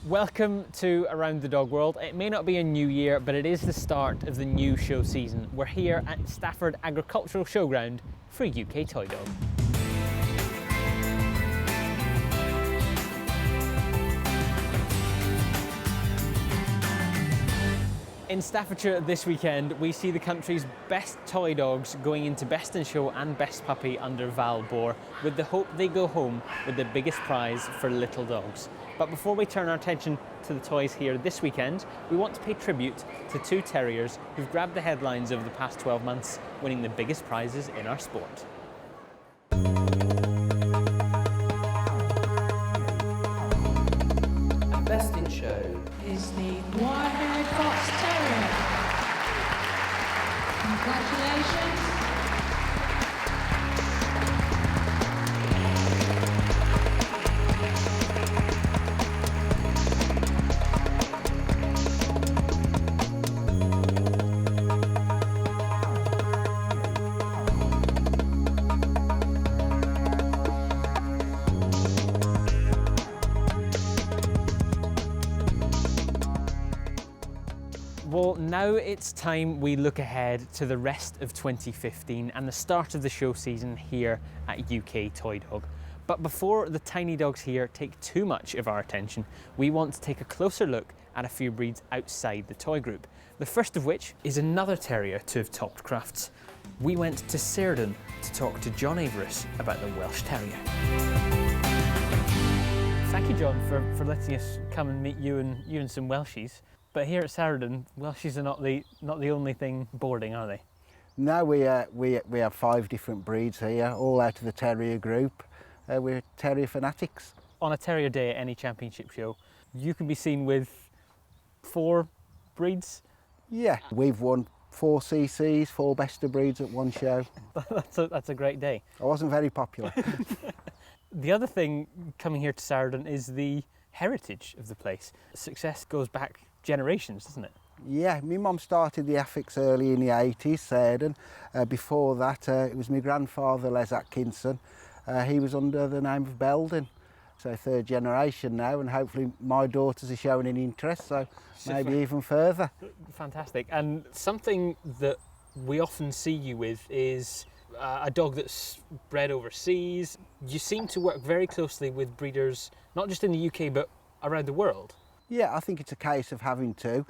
Welcome to Around the Dog World. It may not be a new year, but it is the start of the new show season. We're here at Stafford Agricultural Showground for UK Toydog. In Staffordshire this weekend, we see the country's best toy dogs going into Best in Show and Best Puppy under Val Boar, with the hope they go home with the biggest prize for little dogs. But before we turn our attention to the toys here this weekend, we want to pay tribute to two terriers who've grabbed the headlines over the past 12 months, winning the biggest prizes in our sport. Best in Show is the Wire-haired Fox Terrier. Congratulations. Well, now it's time we look ahead to the rest of 2015 and the start of the show season here at UK Toydog. But before the tiny dogs here take too much of our attention, we want to take a closer look at a few breeds outside the toy group. The first of which is another terrier to have topped crafts. We went to Saredon to talk to John Averis about the Welsh Terrier. Thank you, John, for letting us come and meet you and some Welshies. But here at Saredon, Welshies are not the only thing boarding, are they? No, we have 5 different breeds here, all out of the terrier group. We're terrier fanatics. On a terrier day at any championship show, you can be seen with 4 breeds. Yeah, we've won 4 CCs, 4 best of breeds at one show. That's a great day. I wasn't very popular. The other thing coming here to Saredon is the heritage of the place. Success goes back generations, doesn't it? Yeah, my mum started the Affix early in the 80s, Saredon. Before that, it was my grandfather, Les Atkinson. He was under the name of Belden. So 3rd generation now, and hopefully my daughters are showing an interest, so maybe even further. Fantastic. And something that we often see you with is a dog that's bred overseas. You seem to work very closely with breeders, not just in the UK, but around the world. Yeah, I think it's a case of having to.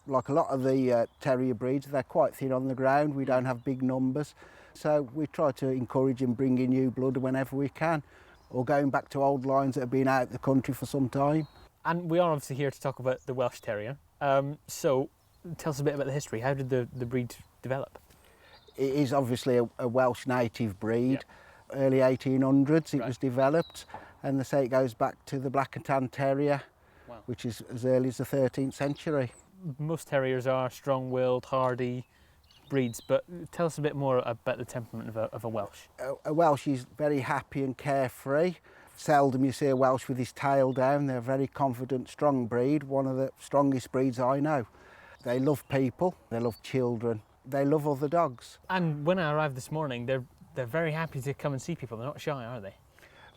Like a lot of the terrier breeds, they're quite thin on the ground. We don't have big numbers. So we try to encourage and bring in new blood whenever we can, or going back to old lines that have been out the country for some time. And we are obviously here to talk about the Welsh Terrier. So tell us a bit about the history. How did the breed develop? It is obviously a Welsh native breed. Yep. Early 1800s it was developed, and they say it goes back to the Black and Tan Terrier. Wow. Which is as early as the 13th century. Most terriers are strong-willed, hardy breeds, but tell us a bit more about the temperament of a Welsh. A Welsh is very happy and carefree. Seldom you see a Welsh with his tail down. They're a very confident, strong breed, one of the strongest breeds I know. They love people, they love children, they love other dogs. And when I arrived this morning, they're very happy to come and see people. They're not shy, are they?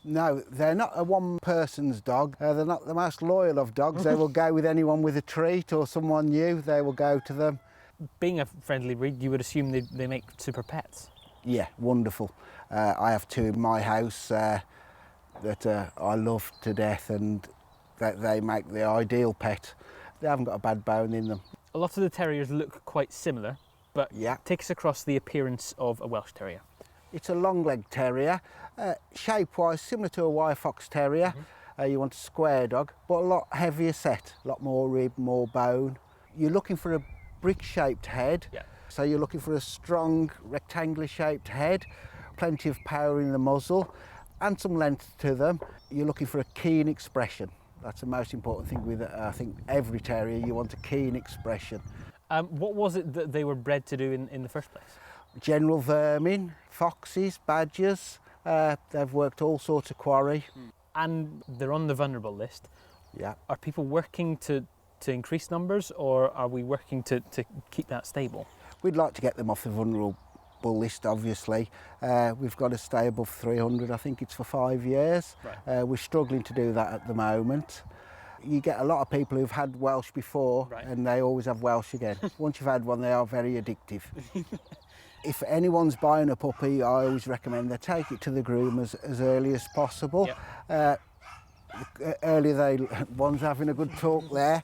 No, they're not a one-person's dog. They're not the most loyal of dogs. They will go with anyone with a treat or someone new. They will go to them. Being a friendly breed, you would assume they make super pets. Yeah, wonderful. I have 2 in my house that I love to death, and they make the ideal pet. They haven't got a bad bone in them. A lot of the terriers look quite similar, but take us across the appearance of a Welsh Terrier. It's a long-legged terrier, shape-wise similar to a wire fox terrier. You want a square dog, but a lot heavier set, a lot more rib, more bone. You're looking for a brick-shaped head, so you're looking for a strong rectangular-shaped head, plenty of power in the muzzle, and some length to them. You're looking for a keen expression. That's the most important thing with, I think, every terrier. You want a keen expression. What was it that they were bred to do in the first place? General vermin, foxes, badgers. They've worked all sorts of quarry. And they're on the vulnerable list. Yeah. Are people working to increase numbers, or are we working to keep that stable? We'd like to get them off the vulnerable list, obviously. We've got to stay above 300, I think it's for 5 years. Right. We're struggling to do that at the moment. You get a lot of people who've had Welsh before, Right. and they always have Welsh again. Once you've had one, they are very addictive. If anyone's buying a puppy, I always recommend they take it to the groomers as early as possible. Yep. One's having a good talk there.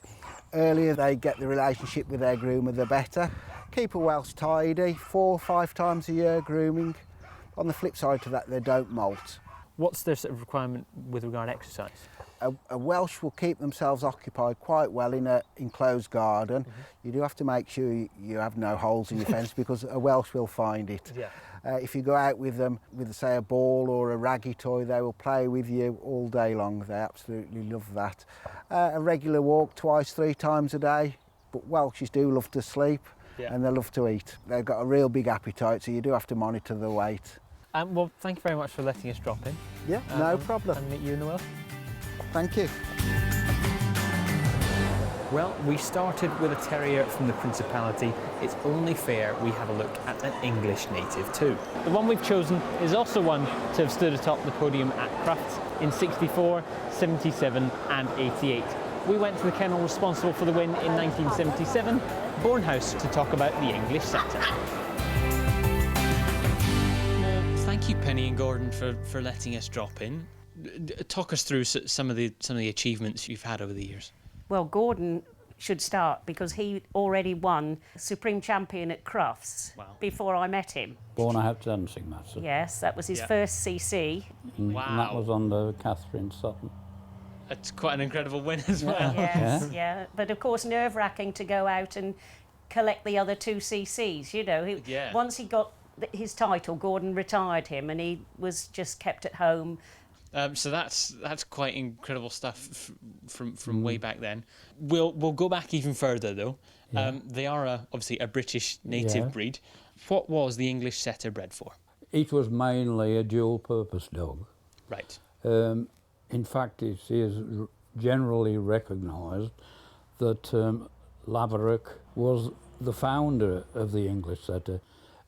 Earlier they get the relationship with their groomer, the better. Keep a Welsh tidy, 4 or 5 times a year grooming. On the flip side to that, they don't molt. What's their sort of requirement with regard to exercise? A Welsh will keep themselves occupied quite well in an enclosed garden. You do have to make sure you have no holes in your fence because a Welsh will find it. Yeah. If you go out with them with, say, a ball or a raggy toy, they will play with you all day long. They absolutely love that. A regular walk 2, 3 times a day, but Welshes do love to sleep and they love to eat. They've got a real big appetite, so you do have to monitor the weight. Well, thank you very much for letting us drop in. Yeah, no problem. And meet you in the Welsh. Thank you. Well, we started with a terrier from the Principality. It's only fair we have a look at an English native too. The one we've chosen is also one to have stood atop the podium at Crufts in 64, 77 and 88. We went to the kennel responsible for the win in 1977, Bournehouse, to talk about the English setter. Thank you, Penny and Gordon, for letting us drop in. Talk us through some of the achievements you've had over the years. Well, Gordon should start because he already won Supreme Champion at Crufts before I met him. Bournehouse dancing match. Yes, that was his first CC. And that was under Catherine Sutton. That's quite an incredible win as well. Yes, yeah. But of course, nerve-wracking to go out and collect the other 2 CCs. You know, once he got his title, Gordon retired him, and he was just kept at home. So that's quite incredible stuff from way back then. We'll go back even further though. They are obviously a British native breed. What was the English setter bred for? It was mainly a dual-purpose dog. Right. In fact, it is generally recognised that Laverick was the founder of the English setter,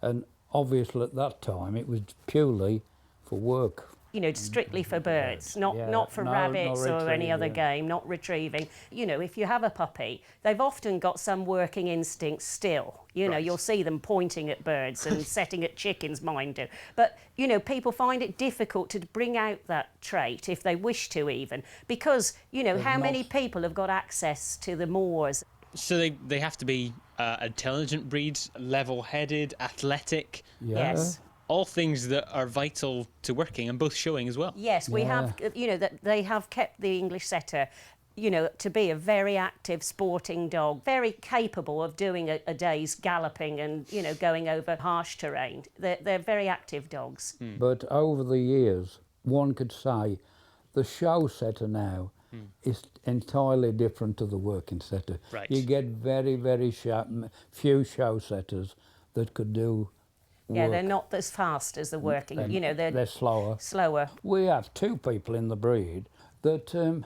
and obviously at that time it was purely for work. You know, strictly for birds, not for rabbits or any other game, not retrieving. You know, if you have a puppy, they've often got some working instincts still. You know, you'll see them pointing at birds and setting at chickens, mine do. But, you know, people find it difficult to bring out that trait if they wish to even, because, you know, how many people have got access to the moors? So they have to be intelligent breeds, level-headed, athletic. Yes. All things that are vital to working and both showing as well. Yes, we have, you know, that they have kept the English setter, you know, to be a very active sporting dog, very capable of doing a day's galloping and, you know, going over harsh terrain. They're very active dogs. But over the years, one could say the show setter now is entirely different to the working setter. Right. You get very, very few show setters that could do Yeah, work. they're not as fast as the working, you know, They're slower. Slower. We have 2 people in the breed that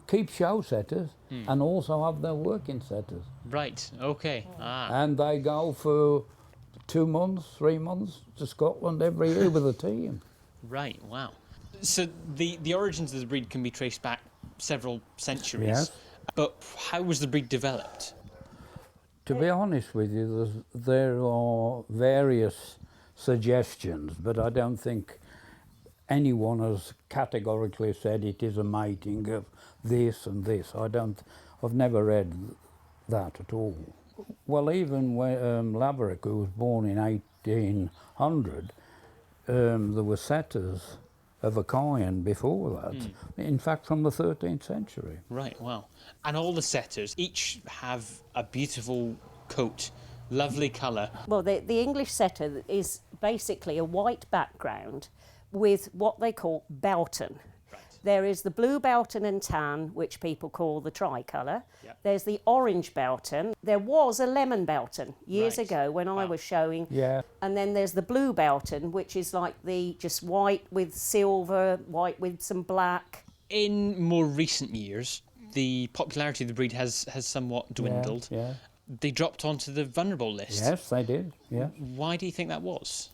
keep show setters and also have their working setters. Right, okay. And they go for 2 months, 3 months to Scotland every year with a team. Right, wow. So the origins of the breed can be traced back several centuries. Yes. But how was the breed developed? To be honest with you, there are various suggestions, but I don't think anyone has categorically said it is a mating of this and this. I've never read that at all. Well, even when Laverick, who was born in 1800, there were setters of a kind before that. In fact, from the 13th century. Right, wow. And all the setters each have a beautiful coat, lovely colour. Well, the English setter is basically a white background with what they call Belton. Right. There is the blue Belton and tan, which people call the tricolour. Yep. There's the orange Belton. There was a lemon Belton years Right. ago when I was showing. Yeah. And then there's the blue Belton, which is like the just white with silver, white with some black. In more recent years, the popularity of the breed has somewhat dwindled. Yeah. They dropped onto the vulnerable list. Yes, they did. Yeah. Why do you think that was?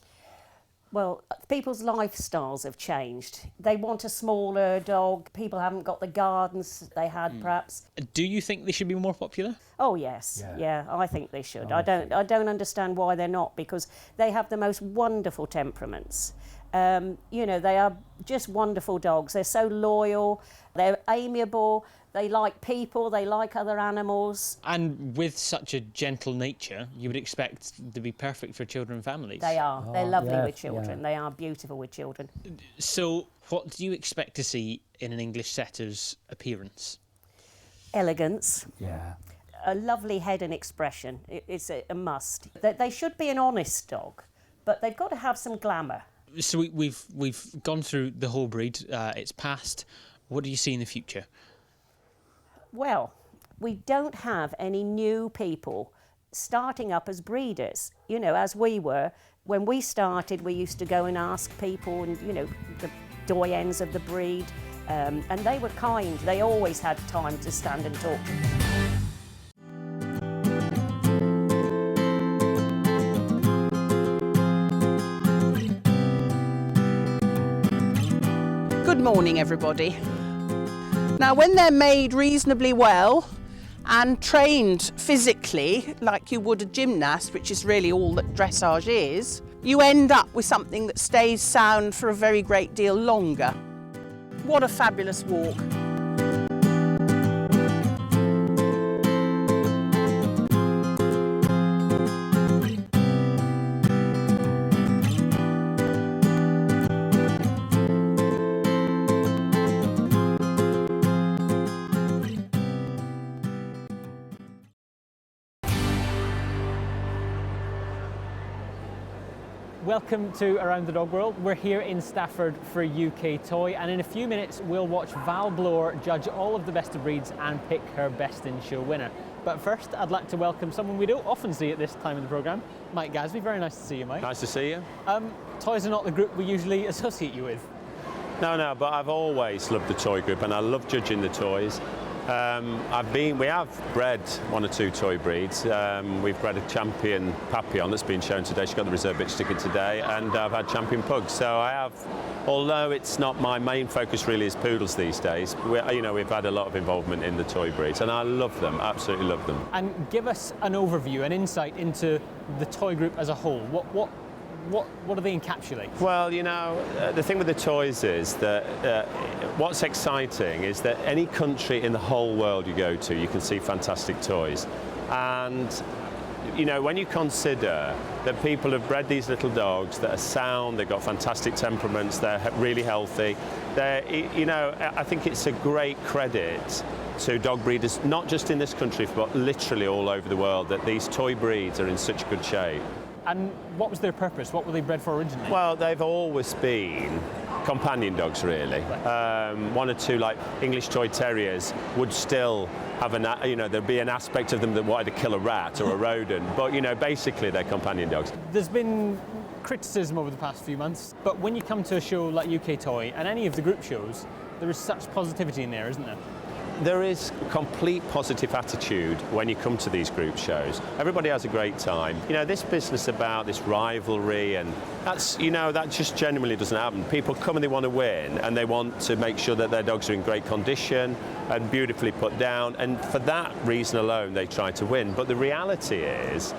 Well, people's lifestyles have changed. They want a smaller dog. People haven't got the gardens they had, perhaps. Do you think they should be more popular? Oh yes, yeah, I think they should. I don't understand why they're not, because they have the most wonderful temperaments. You know, they are just wonderful dogs. They're so loyal, they're amiable, they like people, they like other animals. And with such a gentle nature, you would expect to be perfect for children and families. They are. They're lovely yes, with children. yeah. They are beautiful with children. So, what do you expect to see in an English setter's appearance? Elegance. Yeah. A lovely head and expression. It's a must. They should be an honest dog, but they've got to have some glamour. So we've gone through the whole breed. It's passed. What do you see in the future? Well, we don't have any new people starting up as breeders. You know, as we were. When we started, we used to go and ask people and, you know, the doyens of the breed, and they were kind. They always had time to stand and talk. Good morning, everybody. Now, when they're made reasonably well and trained physically, like you would a gymnast, which is really all that dressage is, you end up with something that stays sound for a very great deal longer. What a fabulous walk. Welcome to Around the Dog World. We're here in Stafford for UK Toy, and in a few minutes we'll watch Val Blower judge all of the best of breeds and pick her best in show winner. But first, I'd like to welcome someone we don't often see at this time of the programme, Mike Gasby. Very nice to see you, Mike. Nice to see you. Toys are not the group we usually associate you with. No, but I've always loved the toy group, and I love judging the toys. We have bred one or two toy breeds. We've bred a champion Papillon that's been shown today. She got the reserve bitch ticket today, and I've had champion pugs. So I have, although it's not my main focus really is poodles these days, we've had a lot of involvement in the toy breeds, and I love them, absolutely love them. And give us an overview, an insight into the toy group as a whole. What do they encapsulate? Well, the thing with the toys is that what's exciting is that any country in the whole world you go to, you can see fantastic toys. And, when you consider that people have bred these little dogs that are sound, they've got fantastic temperaments, they're really healthy, I think it's a great credit to dog breeders, not just in this country, but literally all over the world, that these toy breeds are in such good shape. And what was their purpose? What were they bred for originally? Well, they've always been companion dogs, really. One or two, like English Toy Terriers, would still have there'd be an aspect of them that wanted to kill a rat or a rodent, but, basically they're companion dogs. There's been criticism over the past few months, but when you come to a show like UK Toy and any of the group shows, there is such positivity in there, isn't there? There is complete positive attitude when you come to these group shows. Everybody has a great time. This business about this rivalry, and that just genuinely doesn't happen. People come and they want to win, and they want to make sure that their dogs are in great condition and beautifully put down, and for that reason alone they try to win. But the reality is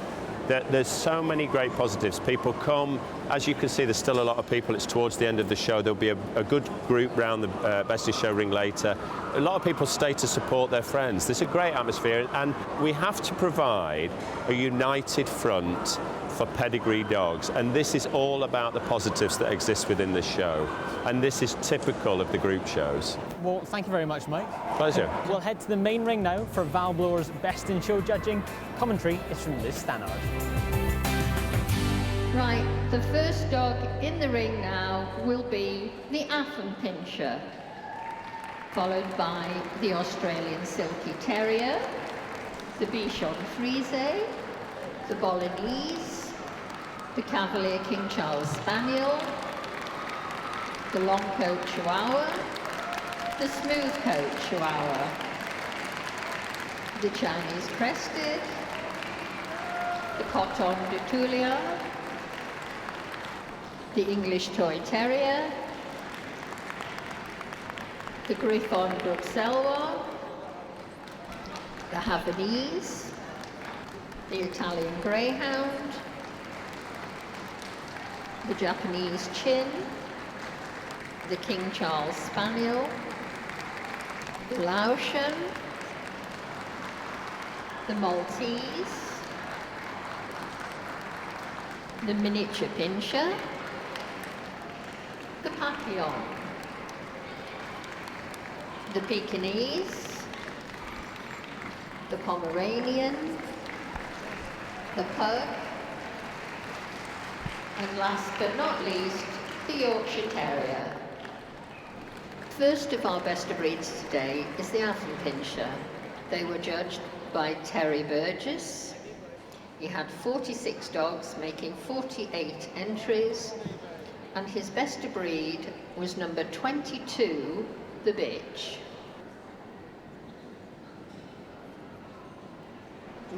that there's so many great positives. People come, as you can see, there's still a lot of people. It's towards the end of the show. There'll be a good group round the Best in Show ring later. A lot of people stay to support their friends. There's a great atmosphere, and we have to provide a united front for pedigree dogs, and this is all about the positives that exist within this show, and this is typical of the group shows. Well, thank you very much, Mike. Pleasure. We'll head to the main ring now for Val Blower's Best in Show judging. Commentary is from Liz Stannard. Right, the first dog in the ring now will be the Affenpinscher, followed by the Australian Silky Terrier, the Bichon Frise, the Bolognese, the Cavalier King Charles Spaniel, the Long Coat Chihuahua, the Smooth Coat Chihuahua, the Chinese Crested, the Coton de Tuileries, the English Toy Terrier, the Griffon Bruxellois, the Havanese, the Italian Greyhound, the Japanese Chin, the King Charles Spaniel, the Laotian, the Maltese, the Miniature Pinscher, the Papillon, the Pekingese, the Pomeranian, the Pug, and last but not least, the Yorkshire Terrier. First of our best of breeds today is the Affenpinscher. They were judged by Terry Burgess. He had 46 dogs, making 48 entries, and his best of breed was number 22, the Bitch.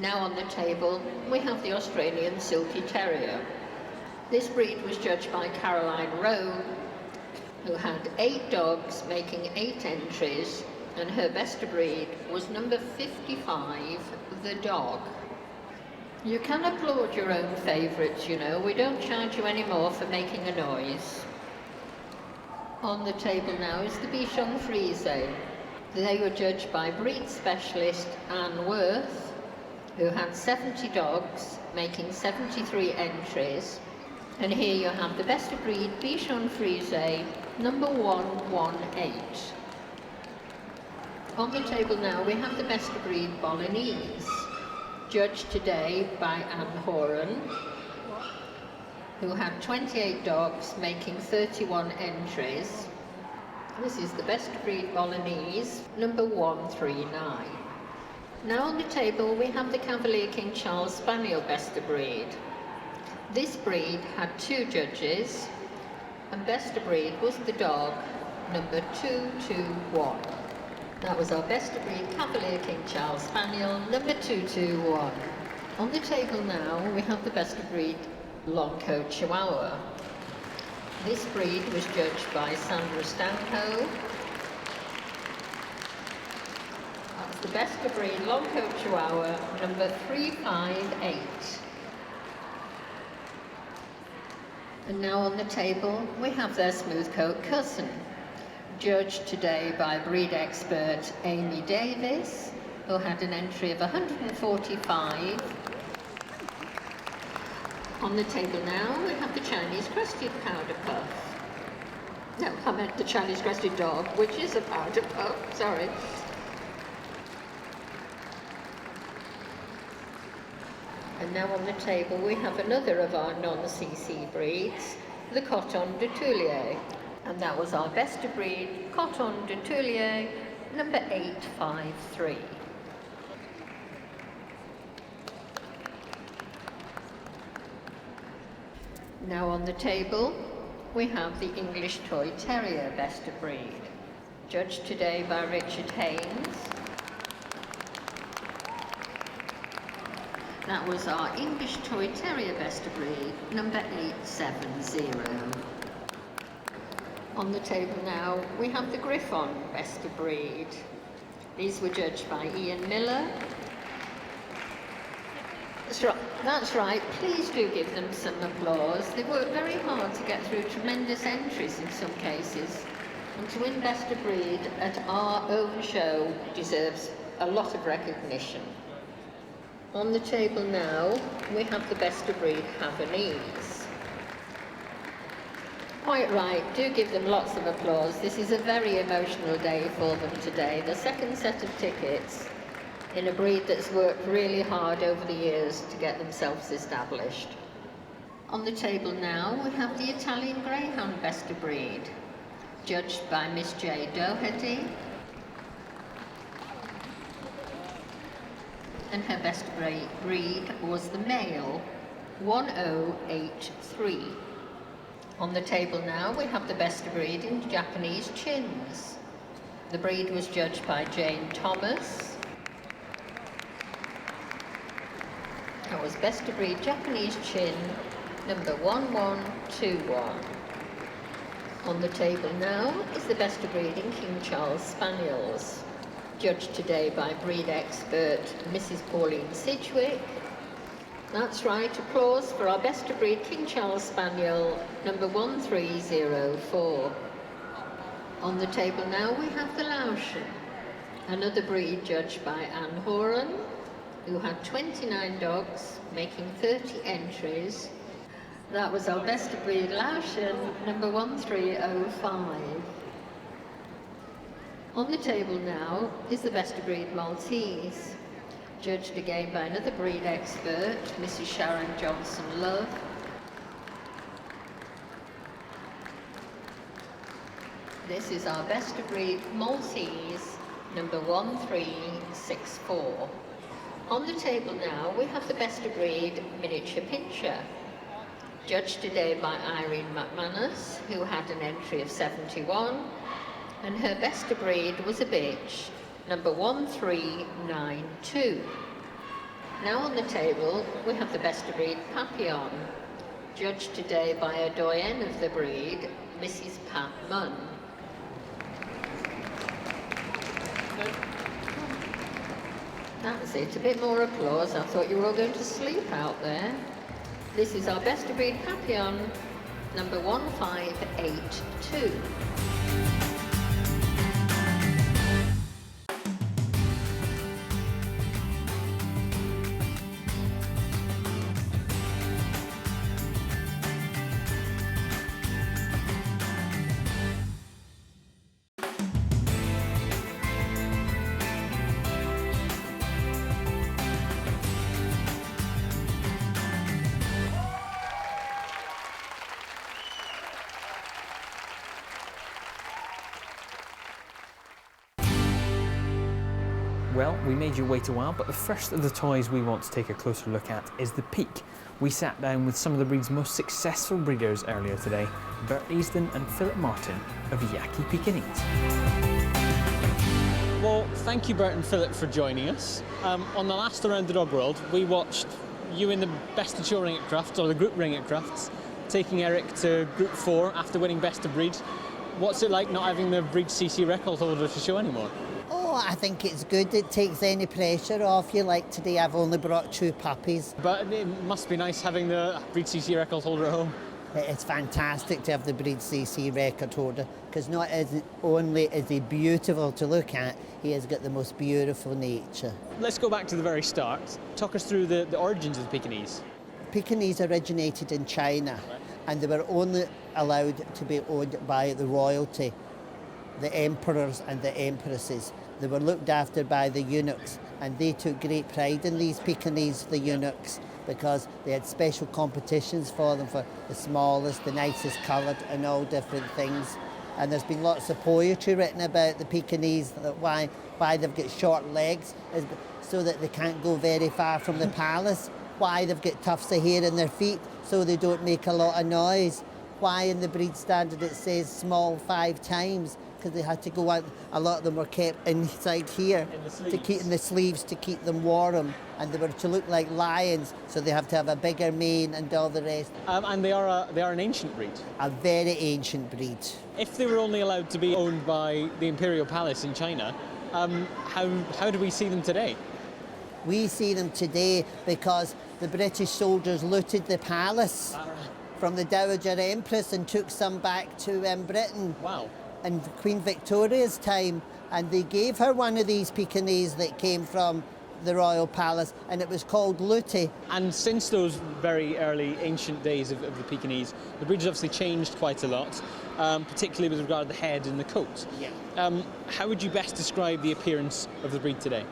Now on the table, we have the Australian Silky Terrier. This breed was judged by Carolyn, who had 8 dogs, making 8 entries, and her best of breed was number 55, the Dog. You can applaud your own favourites, you know. We don't charge you any more for making a noise. On the table now is the Bichon Frise. They were judged by breed specialist Anne Worth, who had 70 dogs, making 73 entries. And here you have the best of breed Bichon Frise, number 118. On the table now we have the best of breed Bolognese, judged today by Anne Horan, who had 28 dogs, making 31 entries. This is the best of breed Bolognese, number 139. Now on the table we have the Cavalier King Charles Spaniel best of breed. This breed had 2 judges, and best of breed was the dog, number 221. That was our best of breed Cavalier King Charles Spaniel, number 221. On the table now we have the best of breed Long Coat Chihuahua. This breed was judged by Sandra Stanhope. That's the best of breed Long Coat Chihuahua, number 358. And now on the table we have their smooth coat cousin, judged today by breed expert Amy Davis, who had an entry of 145. On the table now we have the Chinese Crested Powder Puff. No, I meant the Chinese Crested Dog, which is a powder puff, sorry. And now on the table we have another of our non-CC breeds, the Coton de Toulier. And that was our best of breed Coton de Toulier, number 853. Now on the table we have the English Toy Terrier best of breed, judged today by Richard Haynes. That was our English Toy Terrier best of breed, number 870. On the table now, we have the Griffon best of breed. These were judged by Ian Miller. That's right, please do give them some applause. They worked very hard to get through tremendous entries in some cases. And to win best of breed at our own show deserves a lot of recognition. On the table now, we have the best of breed Havanese. Quite right, do give them lots of applause. This is a very emotional day for them today. The second set of tickets in a breed that's worked really hard over the years to get themselves established. On the table now, we have the Italian Greyhound best of breed, judged by Miss J. Doherty. And her best breed was the male, 1083. On the table now we have the best of breed in Japanese Chins. The breed was judged by Jane Thomas. That was best of breed Japanese Chin, number 1121. On the table now is the best of breeding King Charles Spaniels, judged today by breed expert Mrs. Pauline Sidgwick. That's right, applause for our best of breed King Charles Spaniel, number 1304. On the table now we have the Laotian, another breed judged by Anne Horan, who had 29 dogs, making 30 entries. That was our best of breed Laotian, number 1305. On the table now is the best of breed Maltese, judged again by another breed expert, Mrs. Sharon Johnson-Love. This is our best of breed Maltese, number 1364. On the table now we have the best of breed Miniature Pinscher, judged today by Irene McManus, who had an entry of 71, and her best of breed was a bitch, number 1392. Now on the table we have the best of breed Papillon, judged today by a doyenne of the breed, Mrs. Pat Munn. That was it, a bit more applause. I thought you were all going to sleep out there. This is our best of breed Papillon, number 1582. Well, we made you wait a while, but the first of the toys we want to take a closer look at is the Peak. We sat down with some of the breed's most successful breeders earlier today, Bert Easdon and Phillip Martin of Yakee Pekingese. Well, thank you Bert and Phillip for joining us. On the last Around the Dog World, we watched you in the Best of Show Ring at Crufts, or the Group Ring at Crufts, taking Eric to Group 4 after winning Best of Breed. What's it like not having the Breed CC record holder to show anymore? Oh, I think it's good. It takes any pressure off you. Like today, I've only brought 2 puppies. But it must be nice having the Breed CC record holder at home. It's fantastic to have the Breed CC record holder, because not only is he beautiful to look at, he has got the most beautiful nature. Let's go back to the very start. Talk us through the origins of the Pekingese. Pekingese originated in China, and they were only allowed to be owned by the royalty, the emperors and the empresses. They were looked after by the eunuchs, and they took great pride in these Pekingese, the eunuchs, because they had special competitions for them for the smallest, the nicest coloured and all different things. And there's been lots of poetry written about the Pekingese, that why they've got short legs is so that they can't go very far from the palace, why they've got tufts of hair in their feet so they don't make a lot of noise, why in the breed standard it says small 5 times, because they had to go out. A lot of them were kept inside here to keep in the sleeves to keep them warm, and they were to look like lions, so they have to have a bigger mane and all the rest. And they are an ancient breed. A very ancient breed. If they were only allowed to be owned by the Imperial Palace in China, how do we see them today? We see them today because the British soldiers looted the palace from the Dowager Empress and took some back to Britain. Wow. In Queen Victoria's time, and they gave her one of these Pekingese that came from the royal palace, and it was called Luti. And since those very early ancient days of the Pekingese, the breed has obviously changed quite a lot, particularly with regard to the head and the coat. Yeah. How would you best describe the appearance of the breed today?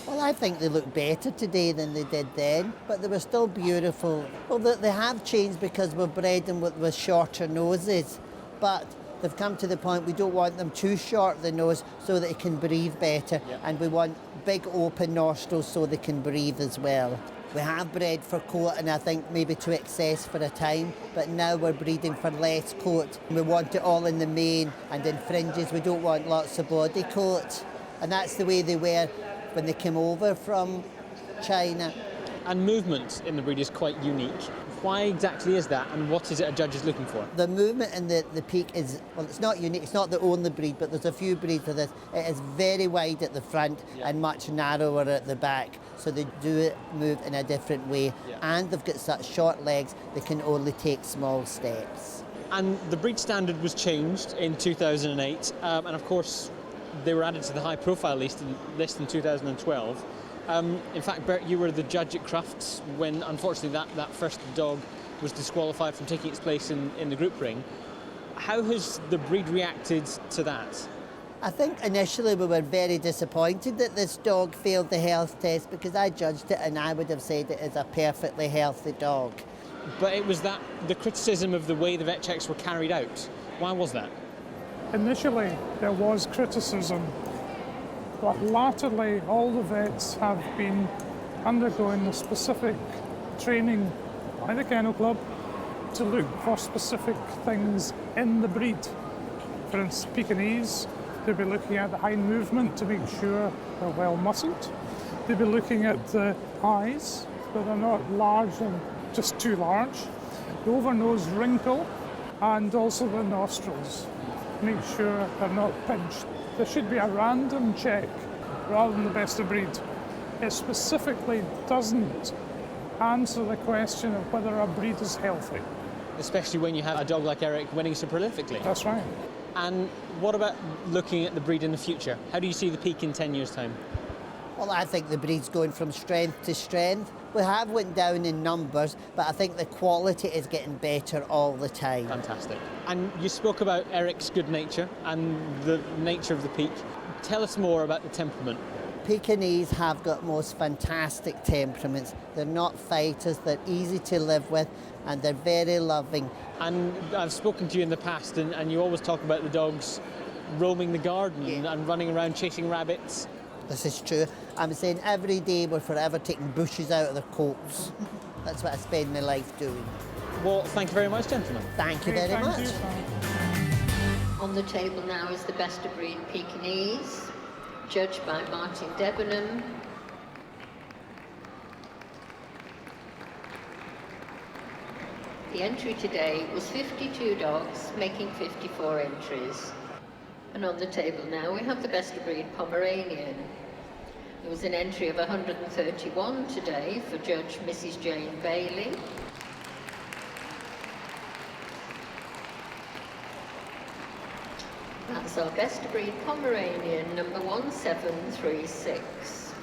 Well, I think they look better today than they did then, but they were still beautiful. Well, they have changed because we've bred them with shorter noses, but they've come to the point we don't want them too short, the nose, so that it can breathe better. Yep. And we want big open nostrils so they can breathe as well. We have bred for coat, and I think maybe to excess for a time, but now we're breeding for less coat. We want it all in the mane and in fringes. We don't want lots of body coat. And that's the way they were when they came over from China. And movement in the breed is quite unique. Why exactly is that, and what is it a judge is looking for? The movement in the peak is, well, it's not unique, it's not the only breed, but there's a few breeds of this. It is very wide at the front and much narrower at the back, so they do move in a different way. And they've got such short legs, they can only take small steps. And the breed standard was changed in 2008, and of course they were added to the high profile list in 2012. In fact, Bert, you were the judge at Crufts when, unfortunately, that first dog was disqualified from taking its place in the group ring. How has the breed reacted to that? I think initially we were very disappointed that this dog failed the health test, because I judged it and I would have said it is a perfectly healthy dog. But it was the criticism of the way the vet checks were carried out. Why was that? Initially, there was criticism, but latterly all the vets have been undergoing the specific training by the Kennel Club to look for specific things in the breed. For instance, Pekingese, they'll be looking at the hind movement to make sure they're well muscled. They'll be looking at the eyes, that they're not large and just too large, the overnose wrinkle, and also the nostrils. Make sure they're not pinched. There should be a random check rather than the best of breed. It specifically doesn't answer the question of whether a breed is healthy. Especially when you have a dog like Eric winning so prolifically. That's right. And what about looking at the breed in the future? How do you see the peak in 10 years' time? Well, I think the breed's going from strength to strength. We have went down in numbers, but I think the quality is getting better all the time. Fantastic. And you spoke about Eric's good nature and the nature of the peak. Tell us more about the temperament. Pekingese have got most fantastic temperaments. They're not fighters, they're easy to live with, and they're very loving. And I've spoken to you in the past, and you always talk about the dogs roaming the garden and running around chasing rabbits. This is true. I'm saying every day we're forever taking bushes out of their coats. That's what I spend my life doing. Well, thank you very much, gentlemen. Thank you very much. On the table now is the best of breed Pekingese, judged by Martin Debenham. The entry today was 52 dogs, making 54 entries. And on the table now we have the best of breed Pomeranian. There was an entry of 131 today for Judge Mrs. Jane Bailey. That's our best of breed Pomeranian, number 1736.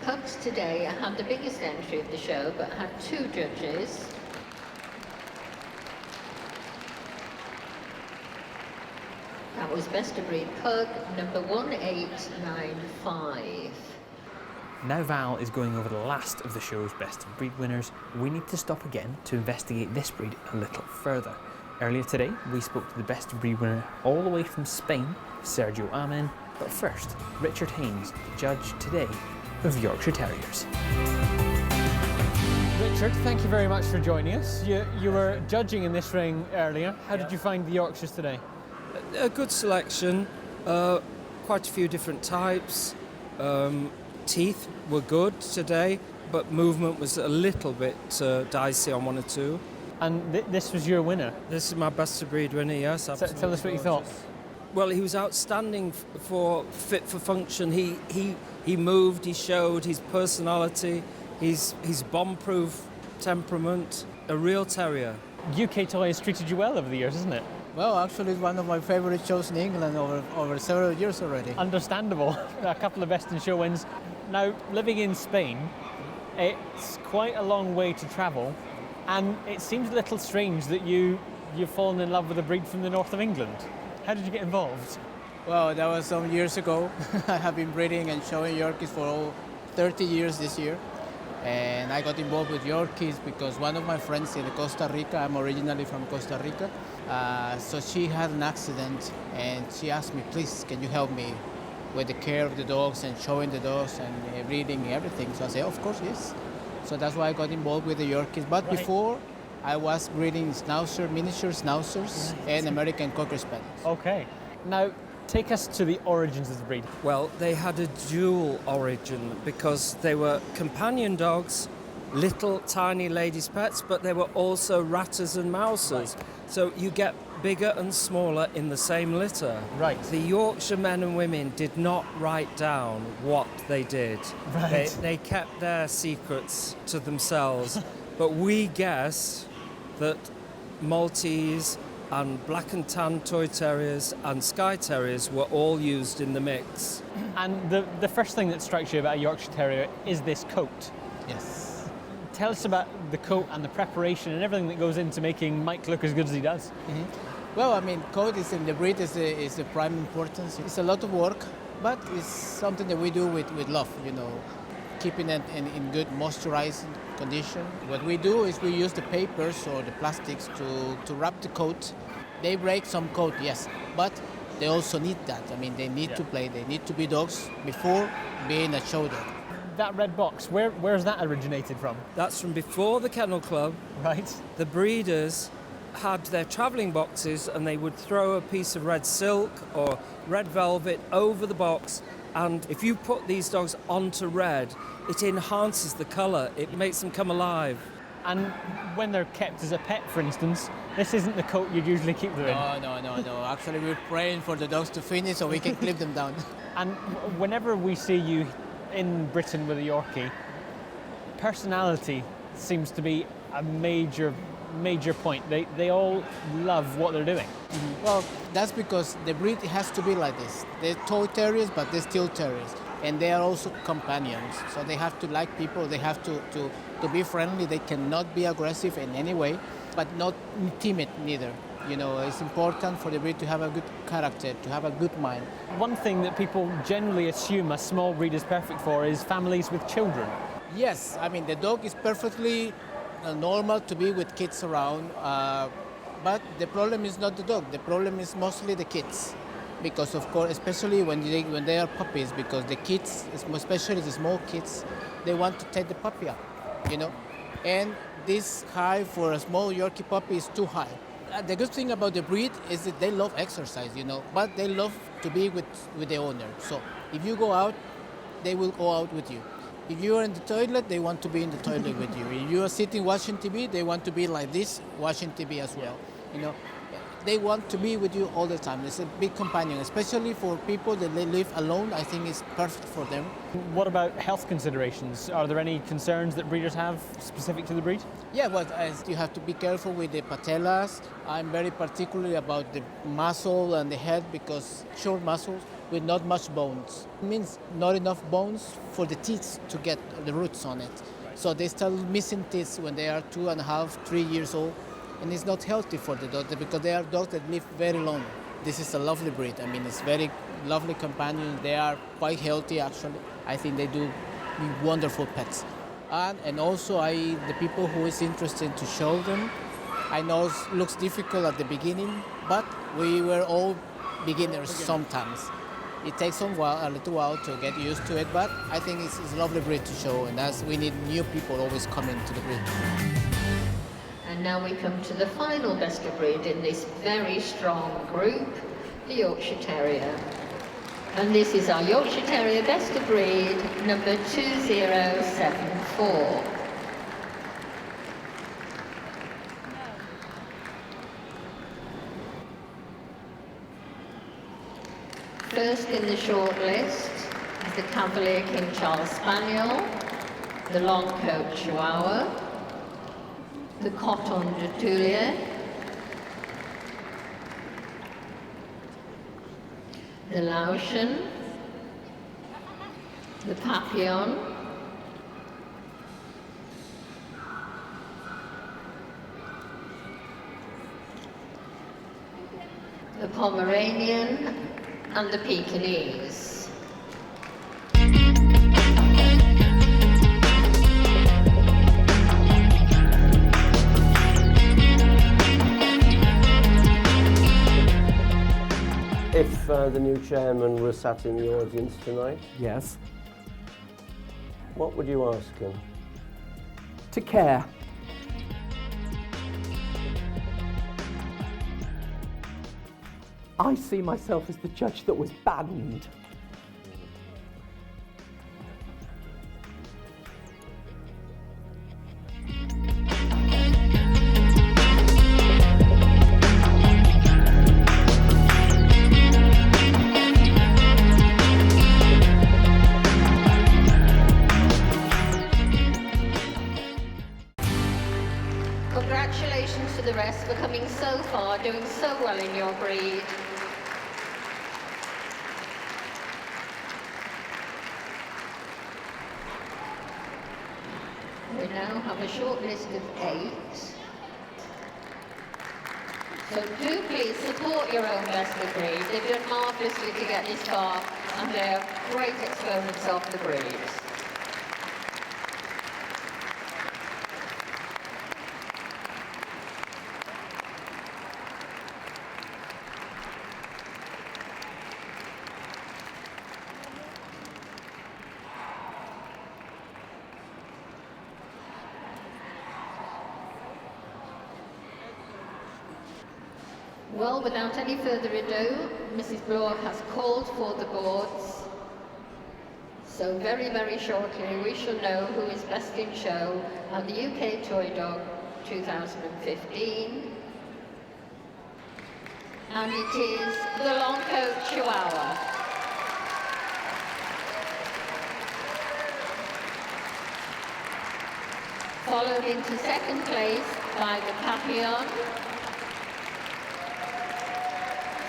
Pugs today had the biggest entry of the show, but had two judges. That was best of breed pug, number 1895. Now Val is going over the last of the show's best of breed winners, we need to stop again to investigate this breed a little further. Earlier today, we spoke to the best of breed winner all the way from Spain, Sergio Amien. But first, Richard Haynes, judge today of Yorkshire Terriers. Richard, thank you very much for joining us. You were judging in this ring earlier. How did you find the Yorkshires today? A good selection, quite a few different types. Teeth were good today, but movement was a little bit dicey on one or two. And this was your winner? This is my best of breed winner, yes. So tell us what you thought. Well, he was outstanding for fit for function. He moved, he showed his personality, his bomb-proof temperament, a real terrier. UK Toy has treated you well over the years, isn't it? Well, actually, it's one of my favorite shows in England over several years already. Understandable. A couple of best in show wins. Now, living in Spain, it's quite a long way to travel, and it seems a little strange that you've fallen in love with a breed from the north of England. How did you get involved? Well, that was some years ago. I have been breeding and showing Yorkies for 30 years this year. And I got involved with Yorkies because one of my friends in Costa Rica, I'm originally from Costa Rica, so she had an accident and she asked me, please, can you help me with the care of the dogs and showing the dogs and breeding and everything. So I said, of course, yes. So that's why I got involved with the Yorkies. But before, I was breeding Schnauzer, miniature Schnauzers and American Cocker Spaniels. Okay. Now, take us to the origins of the breed. Well, they had a dual origin because they were companion dogs little tiny ladies' pets, but they were also ratters and mousers. Right. So you get bigger and smaller in the same litter. Right. The Yorkshire men and women did not write down what they did. Right. They kept their secrets to themselves, but we guessed that Maltese and black and tan Toy Terriers and Skye Terriers were all used in the mix. And the first thing that strikes you about a Yorkshire Terrier is this coat. Yes. Tell us about the coat and the preparation and everything that goes into making Mike look as good as he does. Mm-hmm. Well, I mean, coat is in the breed is the prime importance. It's a lot of work, but it's something that we do with love, you know, keeping it in good moisturized condition. What we do is we use the papers or the plastics to wrap the coat. They break some coat, yes, but they also need that. I mean, they need to play, they need to be dogs before being a show dog. That red box, where's that originated from? That's from before the Kennel Club. Right. The breeders had their travelling boxes and they would throw a piece of red silk or red velvet over the box, and if you put these dogs onto red, it enhances the colour, it makes them come alive. And when they're kept as a pet, for instance, this isn't the coat you'd usually keep them in. No. Actually, we're praying for the dogs to finish so we can clip them down. And whenever we see you in Britain with a Yorkie, personality seems to be a major point. They all love what they're doing. Mm-hmm. Well, that's because the breed has to be like this. They're toy terriers, but they're still terriers. And they are also companions. So they have to like people, they have to be friendly. They cannot be aggressive in any way, but not timid neither. You know, it's important for the breed to have a good character, to have a good mind. One thing that people generally assume a small breed is perfect for is families with children. Yes, I mean, the dog is perfectly normal to be with kids around, but the problem is not the dog. The problem is mostly the kids. Because of course, especially when they are puppies, because the kids, especially the small kids, they want to take the puppy up, you know. And this high for a small Yorkie puppy is too high. The good thing about the breed is that they love exercise, you know, but they love to be with the owner. So if you go out, they will go out with you. If you are in the toilet, they want to be in the toilet with you. If you are sitting watching TV, they want to be like this, watching TV as well, you know. They want to be with you all the time. It's a big companion, especially for people that they live alone. I think it's perfect for them. What about health considerations? Are there any concerns that breeders have specific to the breed? Yeah, but you have to be careful with the patellas. I'm very particular about the muscle and the head because short muscles with not much bones. It means not enough bones for the teeth to get the roots on it. So they start missing teeth when they are 2.5, 3 years old. And it's not healthy for the dog because they are dogs that live very long. This is a lovely breed. I mean, it's very lovely companion. They are quite healthy, actually. I think they do be wonderful pets. And also, the people who is interested to show them, I know it looks difficult at the beginning, but we were all beginners sometimes. It takes a little while to get used to it, but I think it's a lovely breed to show, and as we need new people always coming to the breed. And now we come to the final best of breed in this very strong group, the Yorkshire Terrier. And this is our Yorkshire Terrier best of breed, number 2074. First in the short list is the Cavalier King Charles Spaniel, the Long Coat Chihuahua, the Coton de Toulier, the Laotian, the Papillon, the Pomeranian, and the Pekingese. If the new chairman was sat in the audience tonight, yes, what would you ask him? to care. I see myself as the judge that was banned. Congratulations to the rest for coming so far, doing so well in your breed. We now have a short list of 8. So do please support your own best of breed. They've done marvellously to get this far, and they're great exponents of the breed. Well, without any further ado, Mrs. Brewer has called for the boards. So very, very shortly we shall know who is best in show at the UK Toydog 2015. And it is the long coat Chihuahua. Followed into second place by the Papillon.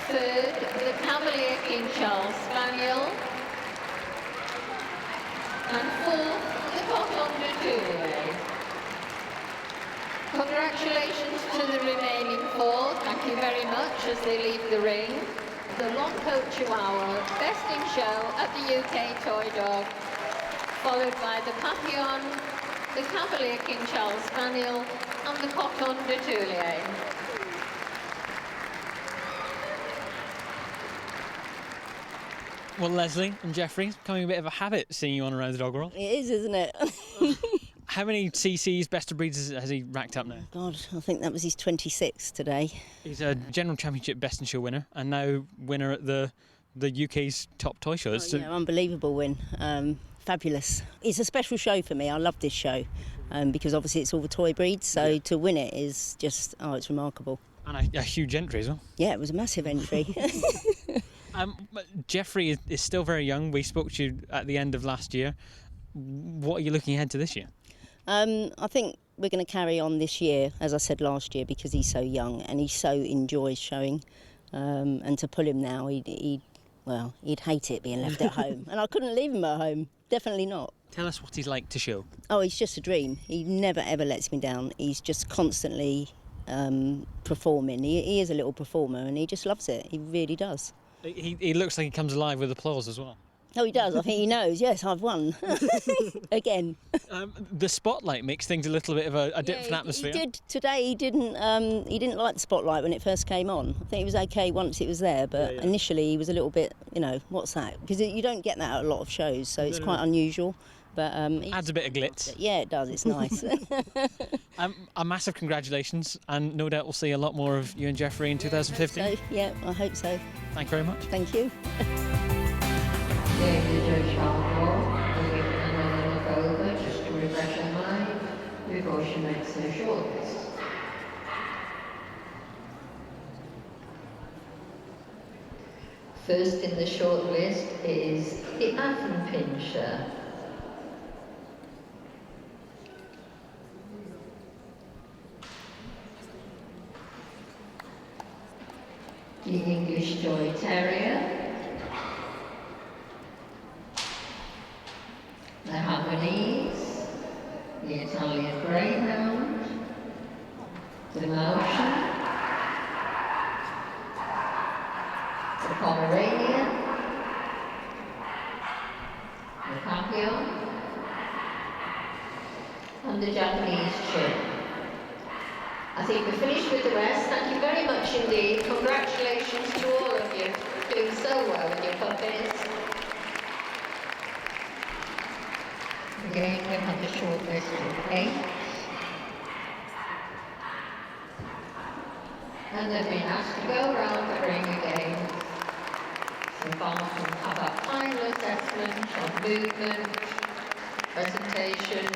Third, the Cavalier King Charles Spaniel. And fourth, the Coton de Toulouse. Congratulations to the remaining 4. Thank you very much as they leave the ring. The long coat Chihuahua, best in show at the UK Toydog, followed by the Papillon, the Cavalier King Charles Spaniel, and the Coton de Toulouse. Well, Leslie and Jeffrey, it's becoming a bit of a habit seeing you on around the dog world. It is, isn't it? How many CCs, best of breeds, has he racked up now? God, I think that was his 26th today. He's a General Championship Best in Show winner and now winner at the UK's top toy show. Yeah, unbelievable win. Fabulous. It's a special show for me. I love this show because obviously it's all the toy breeds, so to win it is just, it's remarkable. And a huge entry as well. Yeah, it was a massive entry. Jeffrey is still very young. We spoke to you at the end of last year. What are you looking ahead to this year? I think we're going to carry on this year, as I said last year, because he's so young and he so enjoys showing. And to pull him now, he'd hate it being left at home. And I couldn't leave him at home. Definitely not. Tell us what he's like to show. Oh, he's just a dream. He never, ever lets me down. He's just constantly performing. He is a little performer and he just loves it. He really does. He looks like he comes alive with applause as well. Oh, he does. I think he knows. Yes, I've won. Again. The spotlight makes things a little bit of a different atmosphere. He did. Today he didn't like the spotlight when it first came on. I think it was okay once it was there, but initially he was a little bit, what's that? Because you don't get that at a lot of shows, so it's quite unusual. But adds a bit of glitz. Yeah, it does. It's nice. A massive congratulations, and no doubt we'll see a lot more of you and Jeffrey in 2015. So, yeah, I hope so. Thank you very much. Thank you. Over just to refresh her mind before she makes her shortlist. First in the shortlist is the Affenpinscher. The English Toy Terrier. The Havanese, the Italian Greyhound, the Mountain, the Pomeranian, the Papillon, and the Japanese Chin. I think we're finished with the rest. Thank you very much indeed. Congratulations to all of you for doing so well with your puppies. Again, we have a short list of 8. And they've been asked to go around the ring again. So far from have a final assessment on movement, presentation.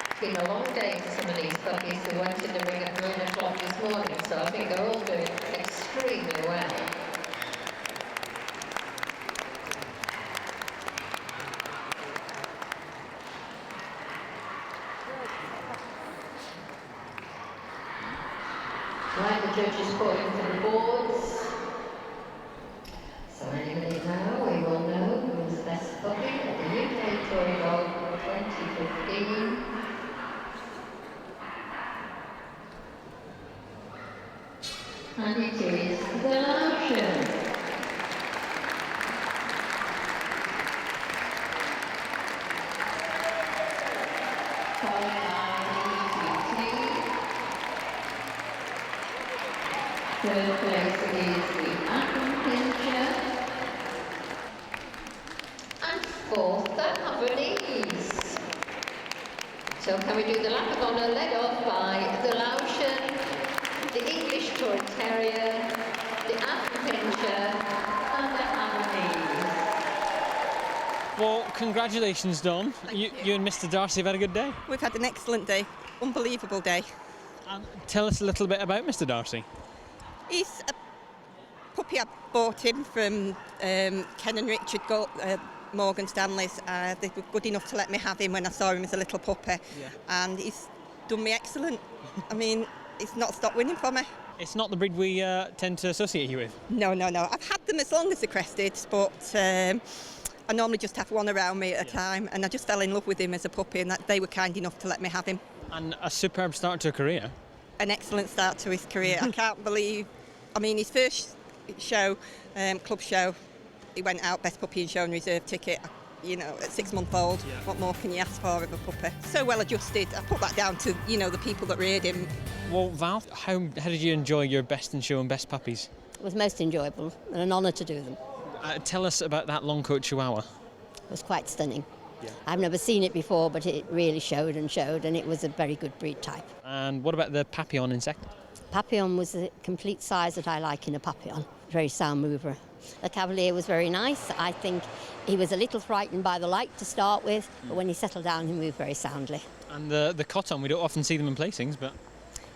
It's been a long day for some of these puppies who went in the ring at 9 o'clock this morning, so I think they're all doing extremely well. the judges calling for the boards. So any minute now we will know who's the best puppy at the UK Toydog 2015. And it is the Laotian. Third place is the Pekingese, and fourth the Havanese. So can we do the lap of honour, led off by the Laotian, the English Toy Terrier, the Pekingese, and the Havanese. Well, congratulations, Dawn. You and Mr. Darcy have had a good day. We've had an excellent day, unbelievable day. Tell us a little bit about Mr. Darcy. He's a puppy. I bought him from Ken and Richard Morgan Stanley's. They were good enough to let me have him when I saw him as a little puppy. Yeah. And he's done me excellent. I mean, he's not stopped winning for me. It's not the breed we tend to associate you with. No. I've had them as long as the Cresteds, but I normally just have one around me at a time, and I just fell in love with him as a puppy, and they were kind enough to let me have him. And a superb start to a career. An excellent start to his career. I can't believe, I mean, his first show, club show, he went out best puppy in show and reserve ticket, you know, at 6 months old. Yeah. What more can you ask for of a puppy? So well adjusted. I put that down to, you know, the people that reared him. Well, Val, how did you enjoy your best in show and best puppies? It was most enjoyable and an honour to do them. Tell us about that long coat Chihuahua. It was quite stunning. Yeah. I've never seen it before, but it really showed, and it was a very good breed type. And what about the Papillon in second? Papillon was the complete size that I like in a Papillon. Very sound mover. The Cavalier was very nice. I think he was a little frightened by the light to start with, but when he settled down, he moved very soundly. And the Cotton, we don't often see them in placings, but...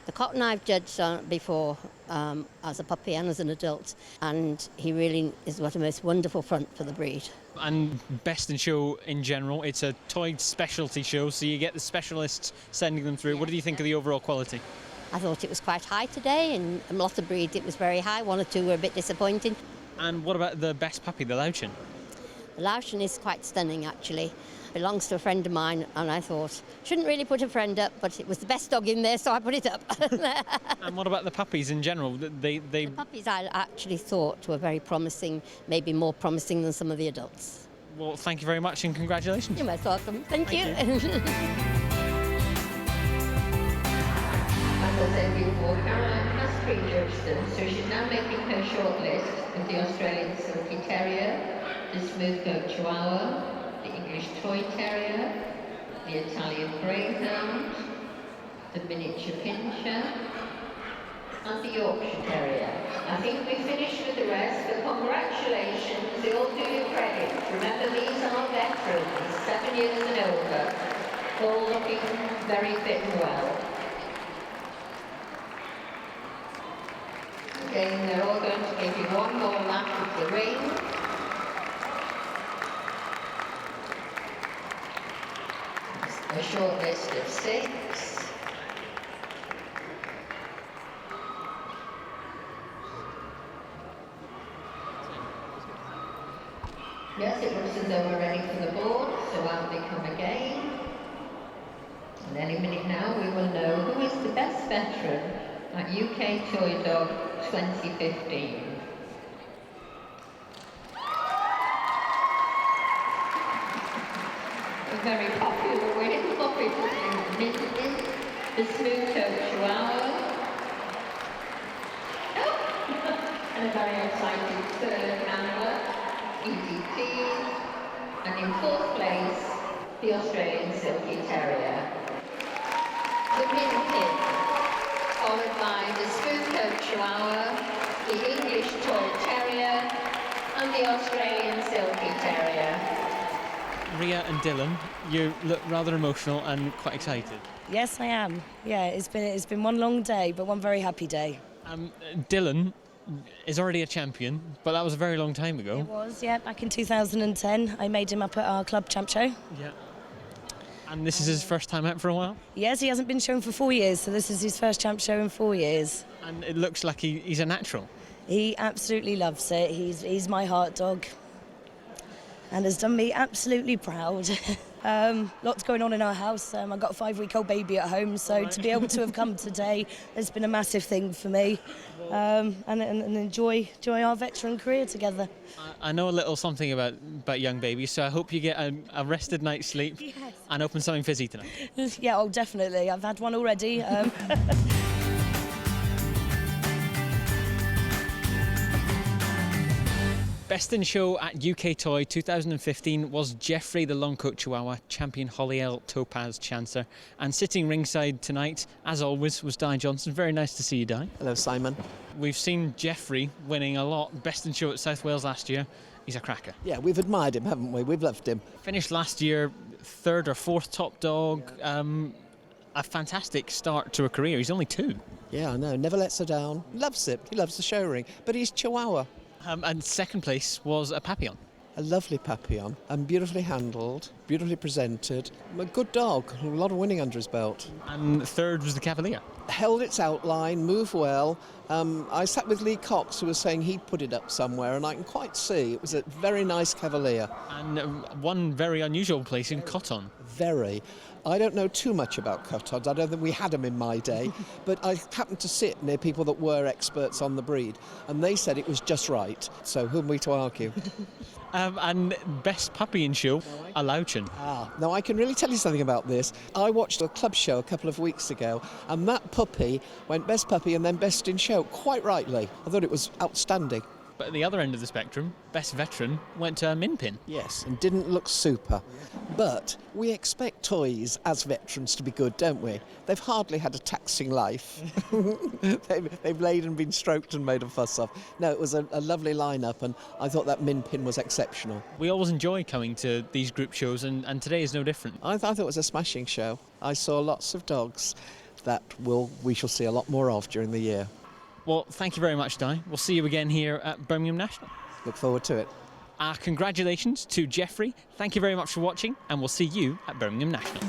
The Cotton I've judged before as a puppy and as an adult, and he really is what a most wonderful front for the breed. And best in show in general, it's a toy specialty show, so you get the specialists sending them through. What do you think of the overall quality? I thought it was quite high today, and a lot of breeds it was very high. One or two were a bit disappointing. And what about the best puppy, the Laotian? The Laotian is quite stunning, actually. Belongs to a friend of mine, and I thought, shouldn't really put a friend up, but it was the best dog in there, so I put it up. And what about the puppies in general? The puppies I actually thought were very promising, maybe more promising than some of the adults. Well, thank you very much and congratulations. You're most welcome. Thank you. As I said before, Carolyn has prejudged them, so she's now making her short list of the Australian Silky Terrier, the Smooth Coat Chihuahua, the English Toy Terrier, the Italian Greyhound, the Miniature Pinscher, and the Yorkshire Terrier. I think we finished with the rest, but congratulations, they all do you credit. Remember, these are veterans, 7 years and over, all looking very fit and well. Again, they're all going to give you one more lap of the ring. A short list of 6. Yes, it looks as though we're ready for the board, so out they come again. And any minute now we will know who is the best veteran at UK Toydog 2015. A very popular winning puppy, the Smooth Coat Chihuahua. And a very exciting third handler, EDP. And in fourth place, the Australian Silky Terrier. The Minkin, followed by the Smooth Coat Chihuahua, the English Toy Terrier, and the Australian Silky Terrier. Ria and Dylan, you look rather emotional and quite excited. Yes, I am. Yeah, it's been one long day, but one very happy day. Dylan is already a champion, but that was a very long time ago. It was, yeah, back in 2010. I made him up at our club champ show. Yeah. And this is his first time out for a while? Yes, he hasn't been shown for 4 years, so this is his first champ show in 4 years. And it looks like he's a natural. He absolutely loves it. He's my heart dog and has done me absolutely proud. Lots going on in our house. I've got a 5-week-old baby at home, so to be able to have come today has been a massive thing for me, and enjoy our veteran career together. I know a little something about young babies, so I hope you get a rested night's sleep and open something fizzy tonight. Yeah, oh, definitely. I've had one already. Best in show at UK Toy 2015 was Jeffrey the Long-Coat Chihuahua, champion Hollyell Topaz Chancer. And sitting ringside tonight, as always, was Di Johnson. Very nice to see you, Di. Hello, Simon. We've seen Jeffrey winning a lot. Best in show at South Wales last year. He's a cracker. Yeah, we've admired him, haven't we? We've loved him. Finished last year 3rd or 4th top dog. A fantastic start to a career. He's only 2. Yeah, I know. Never lets her down. Loves it. He loves the show ring. But he's Chihuahua. And second place was a Papillon. A lovely Papillon, and beautifully handled, beautifully presented. A good dog, a lot of winning under his belt. And third was the Cavalier. Held its outline, moved well. I sat with Lee Cox, who was saying he'd put it up somewhere, and I can quite see it was a very nice Cavalier. And one very unusual place in Cotton. Very. I don't know too much about Cottons. I don't think we had them in my day, but I happened to sit near people that were experts on the breed, and they said it was just right. So who am we to argue? And best puppy in show, a Louchin. Now I can really tell you something about this. I watched a club show a couple of weeks ago, and that puppy went best puppy and then best in show, quite rightly. I thought it was outstanding. But at the other end of the spectrum, best veteran went to a Minpin. Yes, and didn't look super. But we expect toys as veterans to be good, don't we? They've hardly had a taxing life. They've laid and been stroked and made a fuss of. No, it was a lovely lineup, and I thought that Minpin was exceptional. We always enjoy coming to these group shows, and today is no different. I thought it was a smashing show. I saw lots of dogs that we shall see a lot more of during the year. Well, thank you very much, Di. We'll see you again here at Birmingham National. Look forward to it. Congratulations to Jeffrey. Thank you very much for watching, and we'll see you at Birmingham National.